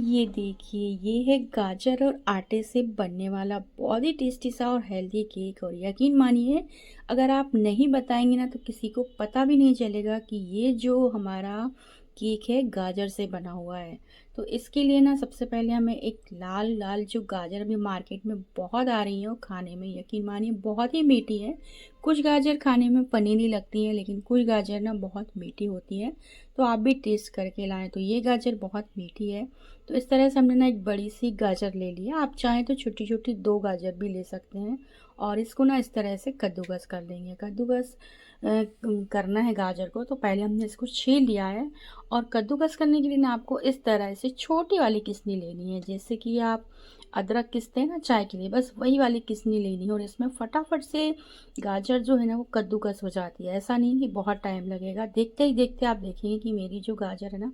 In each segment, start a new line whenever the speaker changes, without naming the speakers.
ये देखिए, ये है गाजर और आटे से बनने वाला बहुत ही टेस्टी सा और हेल्दी केक। और यकीन मानिए, अगर आप नहीं बताएंगे ना तो किसी को पता भी नहीं चलेगा कि ये जो हमारा केक है गाजर से बना हुआ है। तो इसके लिए ना सबसे पहले हमें एक लाल लाल जो गाजर अभी मार्केट में बहुत आ रही है, वो खाने में यकीन मानिए बहुत ही मीठी है। कुछ गाजर खाने में पनीरी लगती है, लेकिन कुछ गाजर ना बहुत मीठी होती है। तो आप भी टेस्ट करके लाएं। तो ये गाजर बहुत मीठी है। तो इस तरह से हमने ना एक बड़ी सी गाजर ले लिया। आप चाहें तो छोटी छोटी दो गाजर भी ले सकते हैं। और इसको ना इस तरह से कद्दूकस कर लेंगे। कद्दूकस करना है गाजर को, तो पहले हमने इसको छील लिया है। और कद्दूकस करने के लिए ना आपको इस तरह से छोटी वाली किस्नी लेनी है, जैसे कि आप अदरक किसते हैं ना चाय के लिए, बस वही वाली किस्नी लेनी है। और इसमें फटाफट से गाजर जो है ना वो कद्दूकस हो जाती है। ऐसा नहीं कि बहुत टाइम लगेगा, देखते ही देखते आप देखेंगे कि मेरी जो गाजर है ना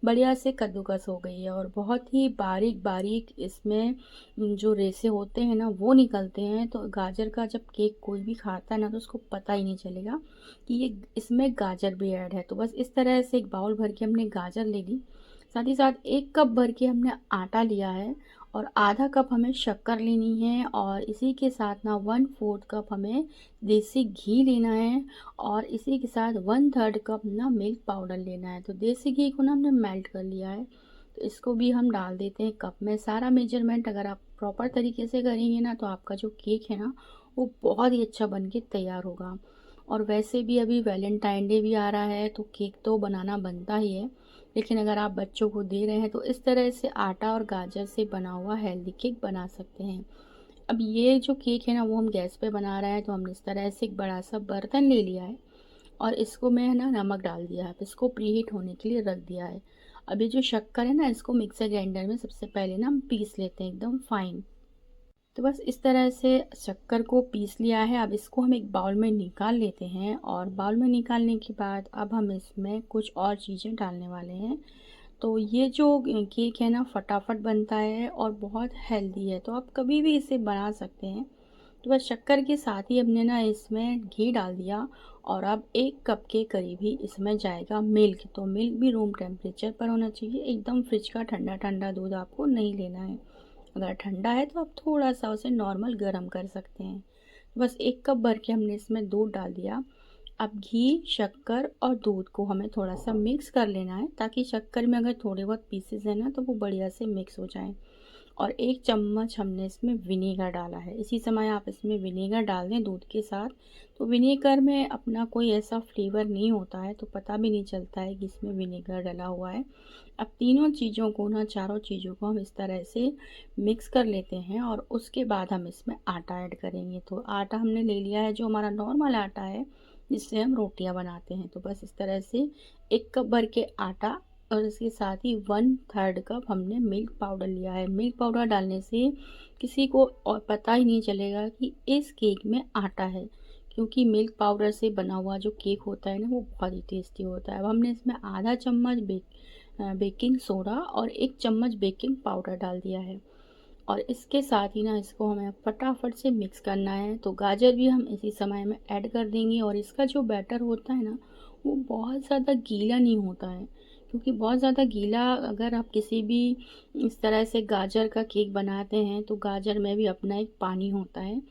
बढ़िया से कद्दूकस हो गई है। और बहुत ही बारीक बारीक इसमें जो रेसे होते हैं ना वो निकलते हैं। तो गाजर का जब केक कोई भी खाता है ना तो उसको पता ही नहीं चलेगा कि ये इसमें गाजर भी ऐड है। तो बस इस तरह से एक बाउल भर के हमने गाजर ले ली। साथ ही साथ एक कप भर के हमने आटा लिया है। और आधा कप हमें शक्कर लेनी है। और इसी के साथ ना 1/4 कप हमें देसी घी लेना है। और इसी के साथ 1/3 कप ना मिल्क पाउडर लेना है। तो देसी घी को ना हमने मेल्ट कर लिया है, तो इसको भी हम डाल देते हैं कप में। सारा मेजरमेंट अगर आप प्रॉपर तरीके से करेंगे ना तो आपका जो केक है ना वो बहुत ही अच्छा बन के तैयार होगा। और वैसे भी अभी वैलेंटाइन डे भी आ रहा है, तो केक तो बनाना बनता ही है। लेकिन अगर आप बच्चों को दे रहे हैं तो इस तरह से आटा और गाजर से बना हुआ हेल्दी केक बना सकते हैं। अब ये जो केक है ना वो हम गैस पे बना रहे हैं, तो हमने इस तरह से एक बड़ा सा बर्तन ले लिया है। और इसको मैं ना नमक डाल दिया है, अब इसको प्रीहीट होने के लिए रख दिया है। अब ये जो शक्कर है ना इसको मिक्सर ग्राइंडर में सबसे पहले ना हम पीस लेते हैं एकदम फाइन। तो बस इस तरह से शक्कर को पीस लिया है। अब इसको हम एक बाउल में निकाल लेते हैं। और बाउल में निकालने के बाद अब हम इसमें कुछ और चीज़ें डालने वाले हैं। तो ये जो केक है ना फटाफट बनता है और बहुत हेल्दी है, तो आप कभी भी इसे बना सकते हैं। तो बस शक्कर के साथ ही हमने ना इसमें घी डाल दिया। और अब 1 कप के करीब ही इसमें जाएगा मिल्क। तो मिल्क भी रूम टेम्परेचर पर होना चाहिए, एकदम फ्रिज का ठंडा ठंडा दूध आपको नहीं लेना है। अगर ठंडा है तो आप थोड़ा सा उसे नॉर्मल गर्म कर सकते हैं। तो बस 1 कप भर के हमने इसमें दूध डाल दिया। अब घी, शक्कर और दूध को हमें थोड़ा सा मिक्स कर लेना है, ताकि शक्कर में अगर थोड़े बहुत पीसेस हैं ना तो वो बढ़िया से मिक्स हो जाएं। और 1 चम्मच हमने इसमें विनेगर डाला है। इसी समय आप इसमें विनेगर डाल दें दूध के साथ। तो विनेगर में अपना कोई ऐसा फ्लेवर नहीं होता है, तो पता भी नहीं चलता है कि इसमें विनेगर डला हुआ है। अब तीनों चीज़ों को ना, चारों चीज़ों को हम इस तरह से मिक्स कर लेते हैं। और उसके बाद हम इसमें आटा ऐड करेंगे। तो आटा हमने ले लिया है जो हमारा नॉर्मल आटा है, जिससे हम रोटियां बनाते हैं। तो बस इस तरह से 1 कप भर के आटा और इसके साथ ही 1/3 कप हमने मिल्क पाउडर लिया है। मिल्क पाउडर डालने से किसी को और पता ही नहीं चलेगा कि इस केक में आटा है, क्योंकि मिल्क पाउडर से बना हुआ जो केक होता है ना वो बहुत ही टेस्टी होता है। अब हमने इसमें आधा चम्मच बेकिंग सोडा और 1 चम्मच बेकिंग पाउडर डाल दिया है। और इसके साथ ही ना इसको हमें फटाफट से मिक्स करना है। तो गाजर भी हम इसी समय में ऐड कर देंगे। और इसका जो बैटर होता है ना वो बहुत ज़्यादा गीला नहीं होता है, क्योंकि बहुत ज़्यादा गीला अगर आप किसी भी इस तरह से गाजर का केक बनाते हैं तो गाजर में भी अपना एक पानी होता है।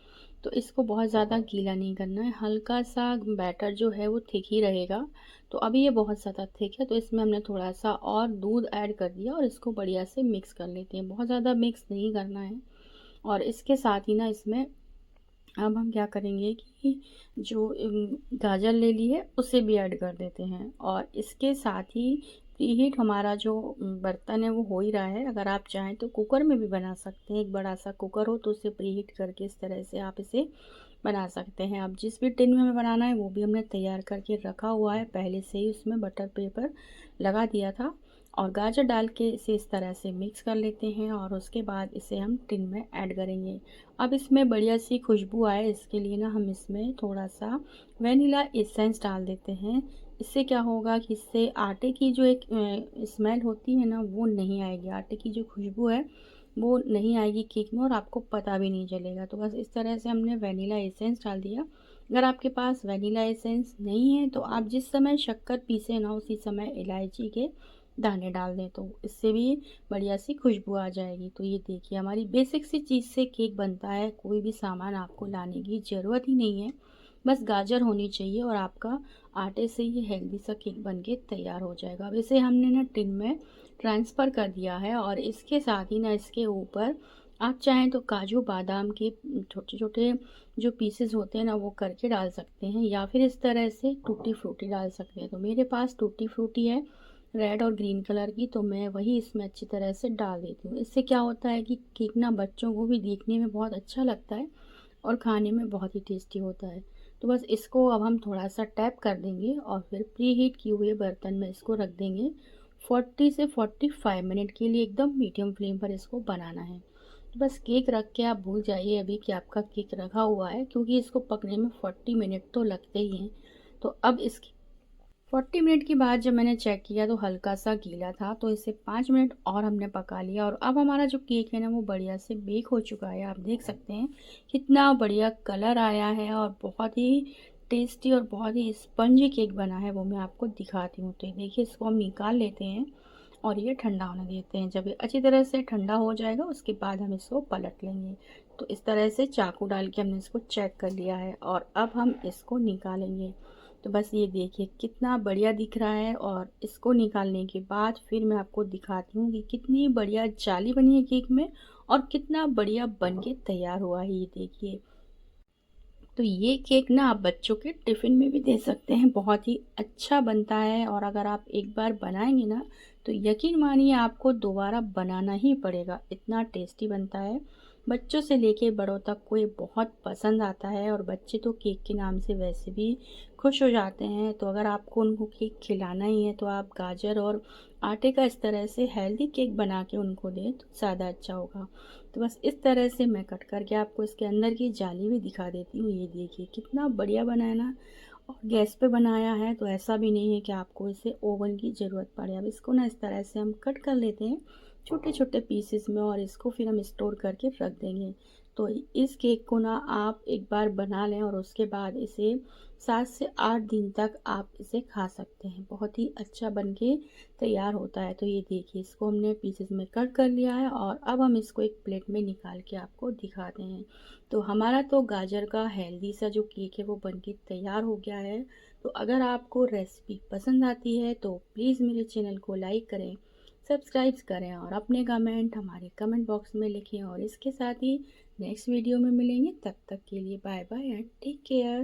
तो इसको बहुत ज़्यादा गीला नहीं करना है, हल्का सा बैटर जो है वो थिक ही रहेगा। तो अभी ये बहुत ज़्यादा थिक है, तो इसमें हमने थोड़ा सा और दूध ऐड कर दिया और इसको बढ़िया से मिक्स कर लेते हैं। बहुत ज़्यादा मिक्स नहीं करना है। और इसके साथ ही ना इसमें अब हम क्या करेंगे कि जो गाजर ले ली है उसे भी ऐड कर देते हैं। और इसके साथ ही प्रीहीट हमारा जो बर्तन है वो हो ही रहा है। अगर आप चाहें तो कुकर में भी बना सकते हैं, एक बड़ा सा कुकर हो तो उसे प्रीहीट करके इस तरह से आप इसे बना सकते हैं। अब जिस भी टिन में हमें बनाना है वो भी हमने तैयार करके रखा हुआ है पहले से ही, उसमें बटर पेपर लगा दिया था। और गाजर डाल के इसे इस तरह से मिक्स कर लेते हैं। और उसके बाद इसे हम टिन में ऐड करेंगे। अब इसमें बढ़िया सी खुशबू आए इसके लिए ना हम इसमें थोड़ा सा वनीला एसेंस डाल देते हैं। इससे क्या होगा कि इससे आटे की जो एक स्मेल होती है ना वो नहीं आएगी, आटे की जो खुशबू है वो नहीं आएगी केक में और आपको पता भी नहीं चलेगा। तो बस इस तरह से हमने वनीला एसेंस डाल दिया। अगर आपके पास वनीला एसेंस नहीं है तो आप जिस समय शक्कर पीसे ना उसी समय इलायची के दाने डाल दें तो इससे भी बढ़िया सी खुशबू आ जाएगी। तो ये देखिए हमारी बेसिक सी चीज़ से केक बनता है, कोई भी सामान आपको लाने की ज़रूरत ही नहीं है, बस गाजर होनी चाहिए और आपका आटे से ये हेल्दी सा केक बन के तैयार हो जाएगा। अब इसे हमने ना टिन में ट्रांसफ़र कर दिया है और इसके साथ ही ना इसके ऊपर आप चाहें तो काजू बादाम के छोटे छोटे जो पीसेस होते हैं ना वो करके डाल सकते हैं, या फिर इस तरह से टूटी फ्रूटी डाल सकते हैं। तो मेरे पास टूटी फ्रूटी है रेड और ग्रीन कलर की, तो मैं वही इसमें अच्छी तरह से डाल देती हूँ। इससे क्या होता है कि केक ना बच्चों को भी देखने में बहुत अच्छा लगता है और खाने में बहुत ही टेस्टी होता है। तो बस इसको अब हम थोड़ा सा टैप कर देंगे और फिर प्री हीट किए हुए बर्तन में इसको रख देंगे। 40 से 45 मिनट के लिए एकदम मीडियम फ्लेम पर इसको बनाना है। तो बस केक रख के आप भूल जाइए अभी कि आपका केक रखा हुआ है, क्योंकि इसको पकने में 40 मिनट तो लगते ही हैं। तो अब इसकी 40 मिनट के बाद जब मैंने चेक किया तो हल्का सा गीला था, तो इसे 5 मिनट और हमने पका लिया और अब हमारा जो केक है ना वो बढ़िया से बेक हो चुका है। आप देख सकते हैं कितना बढ़िया कलर आया है और बहुत ही टेस्टी और बहुत ही स्पंजी केक बना है, वो मैं आपको दिखाती हूँ। तो ये देखिए इसको हम निकाल लेते हैं और ये ठंडा होने देते हैं। जब ये अच्छी तरह से ठंडा हो जाएगा उसके बाद हम इसको पलट लेंगे। तो इस तरह से चाकू डाल के हमने इसको चेक कर लिया है और अब हम इसको निकालेंगे। तो बस ये देखिए कितना बढ़िया दिख रहा है और इसको निकालने के बाद फिर मैं आपको दिखाती हूँ कि कितनी बढ़िया जाली बनी है केक में और कितना बढ़िया बन के तैयार हुआ है। ये देखिए, तो ये केक ना आप बच्चों के टिफ़िन में भी दे सकते हैं, बहुत ही अच्छा बनता है और अगर आप एक बार बनाएंगे ना तो यकीन मानिए आपको दोबारा बनाना ही पड़ेगा, इतना टेस्टी बनता है। बच्चों से लेके बड़ों तक को ये बहुत पसंद आता है और बच्चे तो केक के नाम से वैसे भी खुश हो जाते हैं। तो अगर आपको उनको केक खिलाना ही है तो आप गाजर और आटे का इस तरह से हेल्दी केक बना के उनको दें तो ज़्यादा अच्छा होगा। तो बस इस तरह से मैं कट करके आपको इसके अंदर की जाली भी दिखा देती हूँ। ये देखिए कितना बढ़िया बना है ना, और गैस पे बनाया है तो ऐसा भी नहीं है कि आपको इसे ओवन की ज़रूरत पड़े। अब इसको ना इस तरह से हम कट कर लेते हैं छोटे छोटे पीसेस में और इसको फिर हम स्टोर करके रख देंगे। तो इस केक को ना आप एक बार बना लें और उसके बाद इसे 7 से 8 दिन तक आप इसे खा सकते हैं, बहुत ही अच्छा बन के तैयार होता है। तो ये देखिए इसको हमने पीसेस में कट कर लिया है और अब हम इसको एक प्लेट में निकाल के आपको दिखाते हैं। तो हमारा तो गाजर का हेल्दी सा जो केक है वो बन के तैयार हो गया है। तो अगर आपको रेसिपी पसंद आती है तो प्लीज़ मेरे चैनल को लाइक करें, सब्सक्राइब करें और अपने कमेंट हमारे कमेंट बॉक्स में लिखें। और इसके साथ ही नेक्स्ट वीडियो में मिलेंगे, तब तक के लिए bye bye and take care.